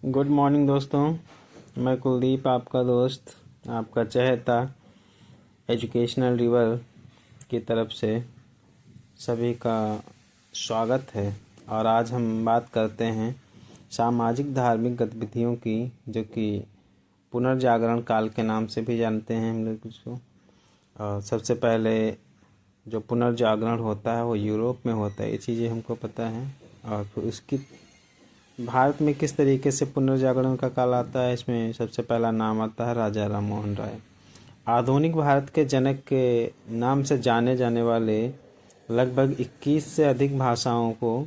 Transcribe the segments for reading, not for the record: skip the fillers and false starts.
Good morning दोस्तों। मैं कुलदीप, आपका दोस्त, आपका चहेता एजुकेशनल रिवर की तरफ से सभी का स्वागत है। और आज हम बात करते हैं सामाजिक धार्मिक गतिविधियों की, जो कि पुनर्जागरण काल के नाम से भी जानते हैं हम लोग इसको। और सबसे पहले जो पुनर्जागरण होता है वो यूरोप में होता है, ये चीज़ें हमको पता है। और फिर उसकी भारत में किस तरीके से पुनर्जागरण का काल आता है, इसमें सबसे पहला नाम आता है राजा राम मोहन राय। आधुनिक भारत के जनक के नाम से जाने जाने वाले लगभग 21 से अधिक भाषाओं को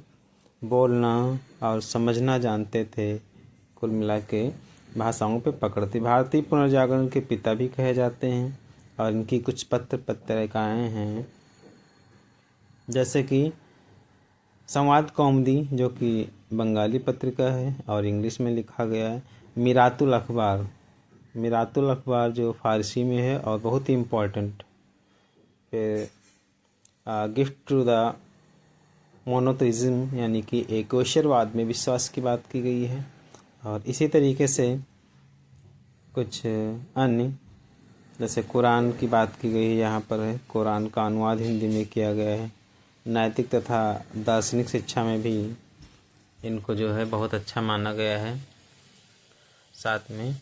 बोलना और समझना जानते थे। कुल मिला के भाषाओं पे पकड़ थी। भारतीय पुनर्जागरण के पिता भी कहे जाते हैं। और इनकी कुछ पत्रिकाएँ हैं, जैसे कि संवाद कौमुदी, जो कि बंगाली पत्रिका है और इंग्लिश में लिखा गया है। मिरातुल अखबार जो फारसी में है और बहुत ही इम्पोर्टेंट। फिर गिफ्ट टू द मोनोथेइज्म, यानी कि एकेश्वरवाद में विश्वास की बात की गई है। और इसी तरीके से कुछ अन्य, जैसे कुरान की बात की गई है, यहाँ पर है। कुरान का अनुवाद हिंदी में किया गया है। नैतिक तथा दार्शनिक शिक्षा में भी इनको जो है बहुत अच्छा माना गया है। साथ में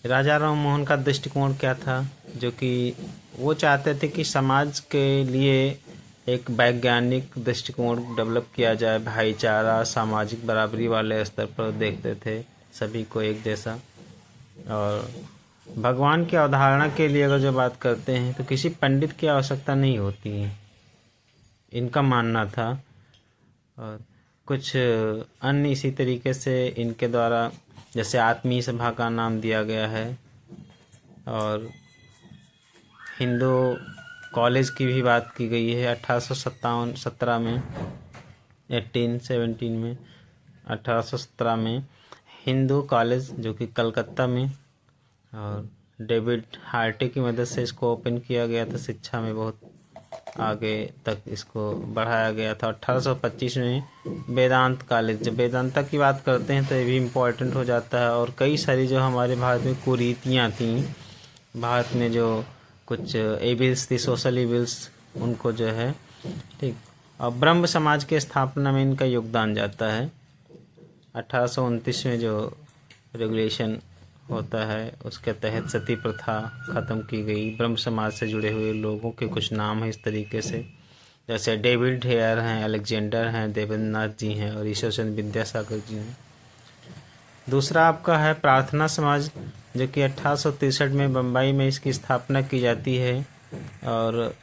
राजा राम मोहन का दृष्टिकोण क्या था, जो कि वो चाहते थे कि समाज के लिए एक वैज्ञानिक दृष्टिकोण डेवलप किया जाए। भाईचारा, सामाजिक बराबरी वाले स्तर पर देखते थे सभी को एक जैसा। और भगवान की अवधारणा के लिए अगर जो बात करते हैं तो किसी पंडित की आवश्यकता नहीं होती है, इनका मानना था। और कुछ अन्य इसी तरीके से इनके द्वारा, जैसे आत्मीय सभा का नाम दिया गया है। और हिंदू कॉलेज की भी बात की गई है 1817 में, 1817 में हिंदू कॉलेज, जो कि कलकत्ता में, और डेविड हार्टे की मदद से इसको ओपन किया गया था। शिक्षा में बहुत आगे तक इसको बढ़ाया गया था। 1825 में वेदांत कॉलेज, जब वेदांता की बात करते हैं तो ये भी इम्पोर्टेंट हो जाता है। और कई सारी जो हमारे भारत में कुरीतियाँ थीं, भारत में जो कुछ एविल्स थी, सोशल एविल्स, उनको जो है ठीक। और ब्रह्म समाज के स्थापना में इनका योगदान जाता है। 1829 में जो रेगुलेशन होता है उसके तहत सती प्रथा ख़त्म की गई। ब्रह्म समाज से जुड़े हुए लोगों के कुछ नाम हैं इस तरीके से, जैसे डेविड हेयर हैं, अलेक्जेंडर हैं, देवेंद्रनाथ जी हैं और ईश्वर चंद्र विद्यासागर जी हैं। दूसरा आपका है प्रार्थना समाज, जो कि 1863 में बम्बई में इसकी स्थापना की जाती है। और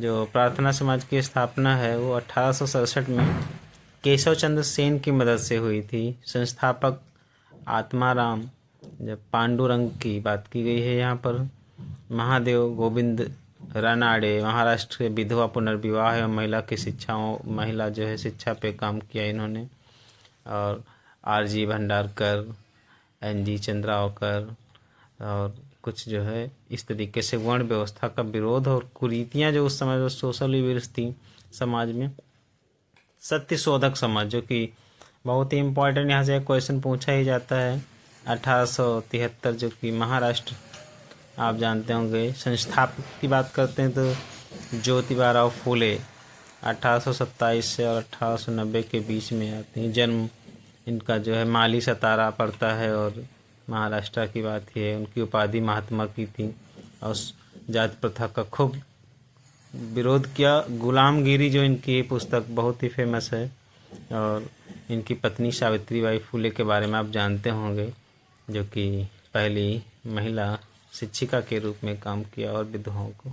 जो प्रार्थना समाज की स्थापना है वो 1867 में केशव चंद्र सेन की मदद से हुई थी। संस्थापक आत्माराम, जब पांडुरंग की बात की गई है यहाँ पर। महादेव गोविंद रानाडे, महाराष्ट्र के विधवा पुनर्विवाह एवं महिला जो है शिक्षा पे काम किया इन्होंने। और आर.जी. भंडारकर, एन.जी. चंद्रावकर, और कुछ जो है इस तरीके से वर्ण व्यवस्था का विरोध और कुरीतियाँ जो उस समय जो सोशल इविल्स थी समाज में। सत्य शोधक समाज, जो कि बहुत ही इम्पोर्टेंट, यहाँ से एक क्वेश्चन पूछा ही जाता है। 1873, जो कि महाराष्ट्र, आप जानते होंगे। संस्थापक की बात करते हैं तो ज्योतिबा फूले 1827 से और 1890 के बीच में आते हैं। जन्म इनका जो है माली सतारा पड़ता है और महाराष्ट्र की बात ही है। उनकी उपाधि महात्मा की थी और जाति प्रथा का खूब विरोध किया। गुलामगिरी जो इनकी पुस्तक बहुत ही फेमस है। और इनकी पत्नी सावित्रीबाई फूले के बारे में आप जानते होंगे, जो कि पहली महिला शिक्षिका के रूप में काम किया और विधवाओं को